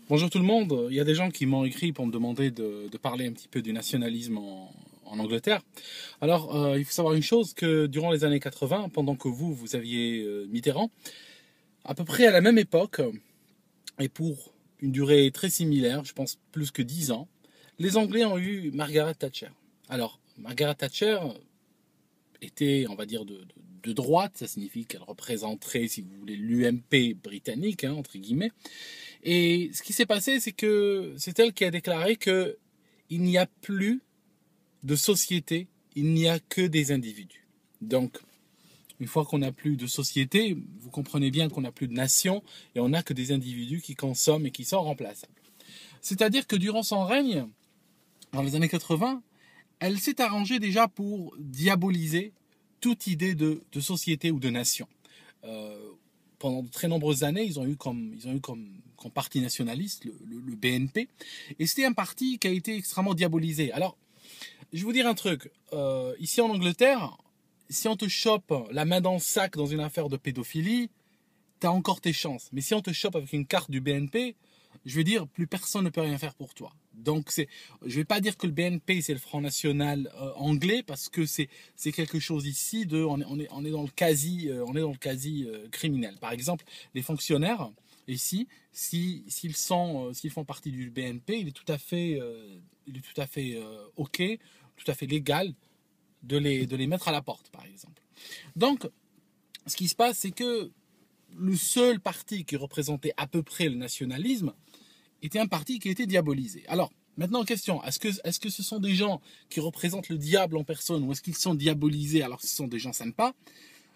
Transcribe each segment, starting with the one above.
Bonjour tout le monde. Il y a des gens qui m'ont écrit pour me demander de parler un petit peu du nationalisme en Angleterre. Alors, il faut savoir une chose, que durant les années 80, pendant que vous aviez Mitterrand, à peu près à la même époque, et pour une durée très similaire, je pense plus que 10 ans, les Anglais ont eu Margaret Thatcher. Alors, Margaret Thatcher était, on va dire, de droite, ça signifie qu'elle représenterait, si vous voulez, l'UMP britannique, hein, entre guillemets. Et ce qui s'est passé, c'est que c'est elle qui a déclaré que il n'y a plus de société, il n'y a que des individus. Donc, une fois qu'on n'a plus de société, vous comprenez bien qu'on n'a plus de nation et on n'a que des individus qui consomment et qui sont remplaçables. C'est-à-dire que durant son règne, dans les années 80, elle s'est arrangée déjà pour diaboliser toute idée de société ou de nation. Euh, Pendant de très nombreuses années, ils ont eu comme parti nationaliste le BNP. Et c'était un parti qui a été extrêmement diabolisé. Alors, je vais vous dire un truc. Ici en Angleterre, si on te chope la main dans le sac dans une affaire de pédophilie, t'as encore tes chances. Mais si on te chope avec une carte du BNP, je veux dire, plus personne ne peut rien faire pour toi. Donc, je vais pas dire que le BNP c'est le Front National anglais parce que c'est quelque chose ici de, on est dans le quasi criminel. Par exemple, les fonctionnaires ici, s'ils font partie du BNP, il est tout à fait ok, tout à fait légal de les mettre à la porte, par exemple. Donc, ce qui se passe, c'est que le seul parti qui représentait à peu près le nationalisme était un parti qui était diabolisé. Alors, maintenant, question, est-ce que ce sont des gens qui représentent le diable en personne ou est-ce qu'ils sont diabolisés alors que ce sont des gens sympas?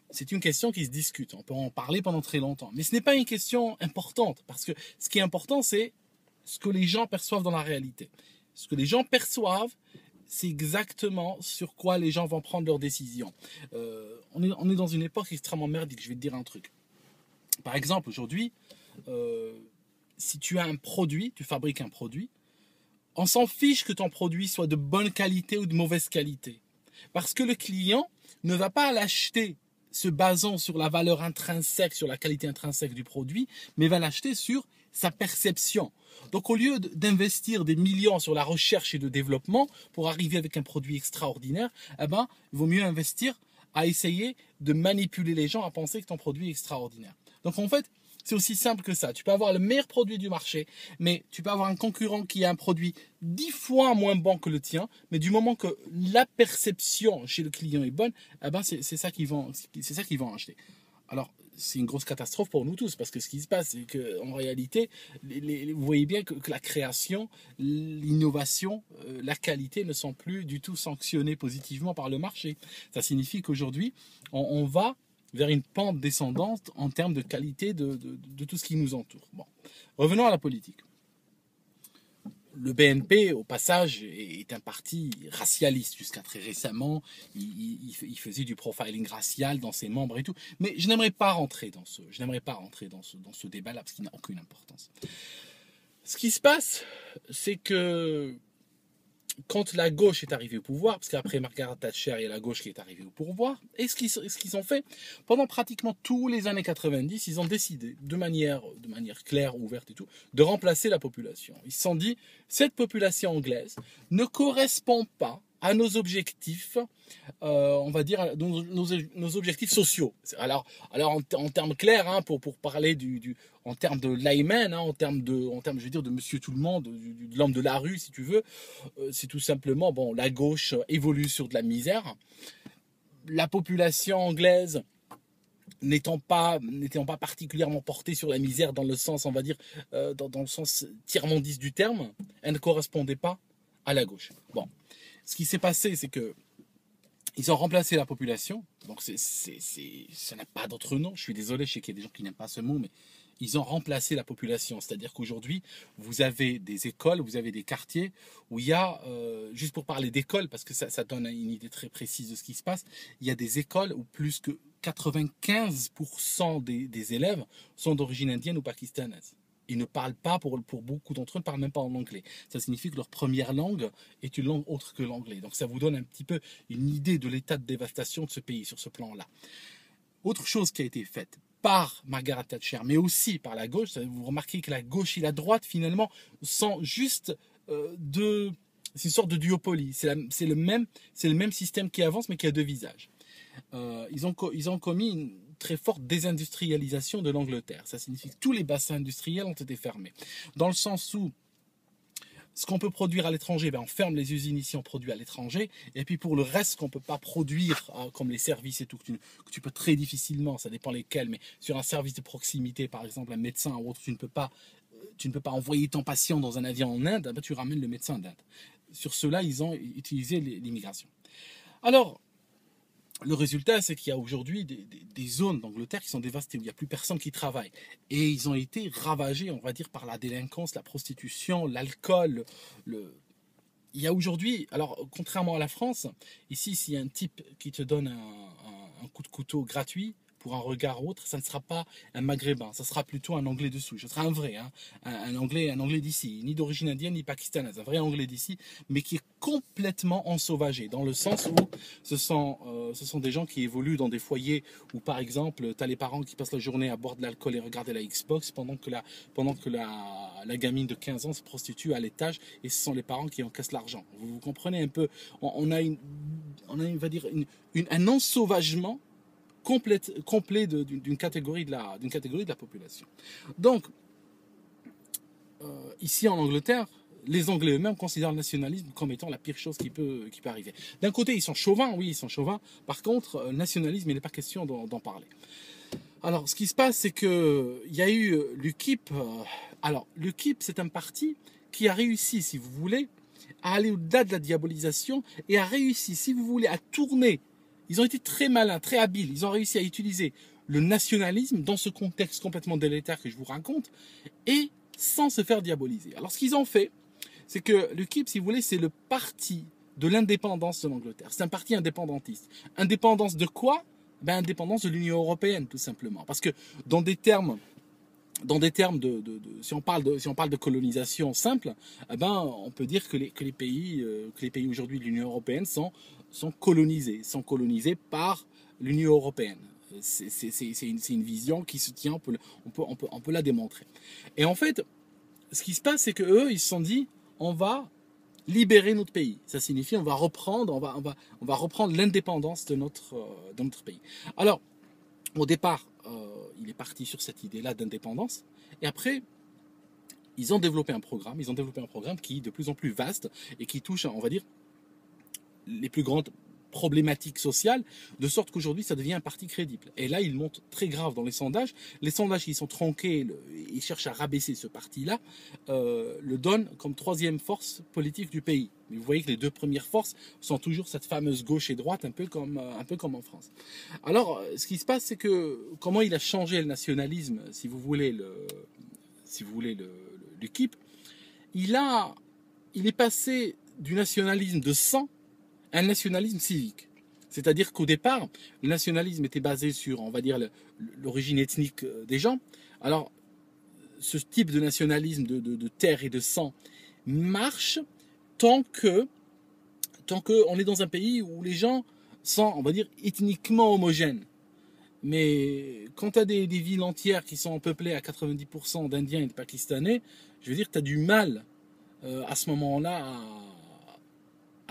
C'est une question qui se discute. On peut en parler pendant très longtemps. Mais ce n'est pas une question importante parce que ce qui est important, c'est ce que les gens perçoivent dans la réalité. Ce que les gens perçoivent, c'est exactement sur quoi les gens vont prendre leurs décisions. On est dans une époque extrêmement merdique. Je vais te dire un truc. Par exemple, aujourd'hui, euh, si tu as un produit, tu fabriques un produit, on s'en fiche que ton produit soit de bonne qualité ou de mauvaise qualité. Parce que le client ne va pas l'acheter se basant sur la valeur intrinsèque, sur la qualité intrinsèque du produit, mais va l'acheter sur sa perception. Donc au lieu d'investir des millions sur la recherche et le développement pour arriver avec un produit extraordinaire, eh ben, il vaut mieux investir à essayer de manipuler les gens à penser que ton produit est extraordinaire. Donc en fait, c'est aussi simple que ça. Tu peux avoir le meilleur produit du marché, mais tu peux avoir un concurrent qui a un produit 10 fois moins bon que le tien, mais du moment que la perception chez le client est bonne, eh ben c'est ça qu'ils vont acheter. Alors, c'est une grosse catastrophe pour nous tous, parce que ce qui se passe, c'est qu'en réalité, vous voyez bien que la création, l'innovation, la qualité ne sont plus du tout sanctionnées positivement par le marché. Ça signifie qu'aujourd'hui, on va vers une pente descendante en termes de qualité de tout ce qui nous entoure. Bon, revenons à la politique. Le BNP, au passage, est un parti racialiste. Jusqu'à très récemment, il faisait du profiling racial dans ses membres et tout. Mais je n'aimerais pas rentrer dans ce débat-là parce qu'il n'a aucune importance. Ce qui se passe, c'est que quand la gauche est arrivée au pouvoir, parce qu'après Margaret Thatcher, il y a la gauche qui est arrivée au pouvoir, et ce qu'ils ont fait, pendant pratiquement tous les années 90, ils ont décidé, de manière claire, ouverte et tout, de remplacer la population. Ils se sont dit, cette population anglaise ne correspond pas à nos objectifs, on va dire, nos objectifs sociaux. Alors en termes clairs, hein, pour parler en termes de layman, hein, en termes, je veux dire, de monsieur tout le monde, de l'homme de la rue, si tu veux, c'est tout simplement, bon, la gauche évolue sur de la misère. La population anglaise n'étant pas particulièrement portée sur la misère dans le sens, on va dire, dans le sens tiers-mondiste du terme, elle ne correspondait pas à la gauche. Bon, ce qui s'est passé, c'est que ils ont remplacé la population. Donc, ça n'a pas d'autre nom. Je suis désolé, je sais qu'il y a des gens qui n'aiment pas ce mot, mais ils ont remplacé la population. C'est-à-dire qu'aujourd'hui, vous avez des écoles, vous avez des quartiers où il y a, juste pour parler d'écoles, parce que ça donne une idée très précise de ce qui se passe, il y a des écoles où plus que 95% des élèves sont d'origine indienne ou pakistanaise. Ils ne parlent pas, pour beaucoup d'entre eux, ne parlent même pas en anglais. Ça signifie que leur première langue est une langue autre que l'anglais. Donc ça vous donne un petit peu une idée de l'état de dévastation de ce pays sur ce plan-là. Autre chose qui a été faite, par Margaret Thatcher, mais aussi par la gauche. Vous remarquez que la gauche et la droite, finalement, sont juste c'est une sorte de duopoly. C'est le même système qui avance, mais qui a deux visages. Ils ont commis une très forte désindustrialisation de l'Angleterre. Ça signifie que tous les bassins industriels ont été fermés. Dans le sens où ce qu'on peut produire à l'étranger, on ferme les usines ici, on produit à l'étranger. Et puis pour le reste qu'on ne peut pas produire, comme les services et tout, que tu peux très difficilement, ça dépend lesquels, mais sur un service de proximité, par exemple un médecin ou autre, tu ne peux pas envoyer ton patient dans un avion en Inde, tu ramènes le médecin d'Inde. Sur cela, ils ont utilisé l'immigration. Alors, le résultat, c'est qu'il y a aujourd'hui des zones d'Angleterre qui sont dévastées, où il n'y a plus personne qui travaille. Et ils ont été ravagés, on va dire, par la délinquance, la prostitution, l'alcool. Il y a aujourd'hui, alors contrairement à la France, ici, s'il y a un type qui te donne un coup de couteau gratuit, pour un regard autre, ça ne sera pas un maghrébin, ça sera plutôt un anglais de souche, ce sera un vrai, un anglais d'ici, ni d'origine indienne ni pakistanaise, un vrai anglais d'ici, mais qui est complètement ensauvagé, dans le sens où ce sont des gens qui évoluent dans des foyers où, par exemple, tu as les parents qui passent la journée à boire de l'alcool et regarder la Xbox pendant que la gamine de 15 ans se prostitue à l'étage, et ce sont les parents qui encaissent l'argent. Vous comprenez un peu, on a va dire, un ensauvagement complet d'une catégorie de la population. Donc, ici en Angleterre, les Anglais eux-mêmes considèrent le nationalisme comme étant la pire chose qui peut arriver. D'un côté, ils sont chauvins, oui, ils sont chauvins. Par contre, le nationalisme, il n'est pas question d'en parler. Alors, ce qui se passe, c'est qu'il y a eu l'UKIP. Alors, l'UKIP, c'est un parti qui a réussi, si vous voulez, à aller au-delà de la diabolisation et a réussi, si vous voulez, à tourner. Ils ont été très malins, très habiles. Ils ont réussi à utiliser le nationalisme dans ce contexte complètement délétère que je vous raconte et sans se faire diaboliser. Alors, ce qu'ils ont fait, c'est que l'UKIP, si vous voulez, c'est le parti de l'indépendance de l'Angleterre. C'est un parti indépendantiste. Indépendance de quoi? Indépendance de l'Union européenne, tout simplement. Parce que dans des termes si on parle de colonisation simple, on peut dire que les pays aujourd'hui de l'Union européenne sont colonisés par l'Union européenne. C'est une vision qui se tient, on peut la démontrer. Et en fait, ce qui se passe, c'est que eux, ils se sont dit, on va libérer notre pays. Ça signifie, on va reprendre l'indépendance de notre pays. Alors, au départ, il est parti sur cette idée-là d'indépendance. Et après, ils ont développé un programme qui est de plus en plus vaste et qui touche, on va dire, les plus grandes problématiques sociales, de sorte qu'aujourd'hui, ça devient un parti crédible. Et là, il monte très grave dans les sondages. Les sondages qui sont tronqués, ils cherchent à rabaisser ce parti-là, le donnent comme troisième force politique du pays. Mais vous voyez que les deux premières forces sont toujours cette fameuse gauche et droite, un peu comme en France. Alors, ce qui se passe, c'est que comment il a changé le nationalisme, si vous voulez l'UKIP, il est passé du nationalisme de sang à un nationalisme civique. C'est-à-dire qu'au départ, le nationalisme était basé sur, on va dire, l'origine ethnique des gens. Alors, ce type de nationalisme de terre et de sang marche tant que on est dans un pays où les gens sont, on va dire, ethniquement homogènes. Mais quand tu as des villes entières qui sont peuplées à 90% d'Indiens et de Pakistanais, je veux dire, tu as du mal à ce moment-là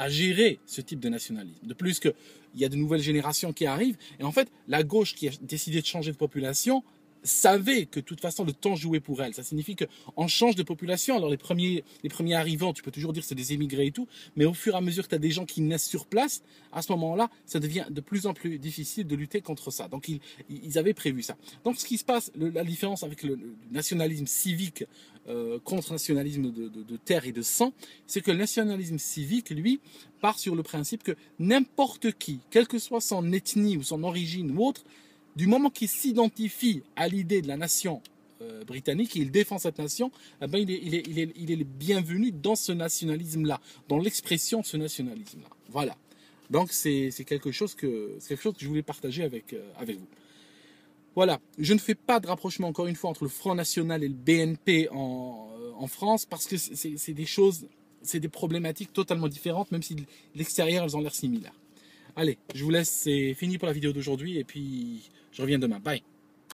à gérer ce type de nationalisme. De plus qu'il y a de nouvelles générations qui arrivent, et en fait, la gauche qui a décidé de changer de population savait que de toute façon le temps jouait pour elle. Ça signifie qu'on change de population. Alors les premiers arrivants, tu peux toujours dire que c'est des émigrés et tout, mais au fur et à mesure que tu as des gens qui naissent sur place, à ce moment-là, ça devient de plus en plus difficile de lutter contre ça. Donc ils avaient prévu ça. Donc ce qui se passe, la différence avec le nationalisme civique contre le nationalisme de terre et de sang, c'est que le nationalisme civique, lui, part sur le principe que n'importe qui, quelle que soit son ethnie ou son origine ou autre, du moment qu'il s'identifie à l'idée de la nation britannique, il défend cette nation, il est le bienvenu dans ce nationalisme-là, dans l'expression de ce nationalisme-là. Voilà. Donc c'est quelque chose que je voulais partager avec vous. Voilà. Je ne fais pas de rapprochement, encore une fois, entre le Front National et le BNP en France, parce que c'est des choses, c'est des problématiques totalement différentes, même si de l'extérieur, elles ont l'air similaires. Allez, je vous laisse, c'est fini pour la vidéo d'aujourd'hui, et puis je reviens demain. Bye.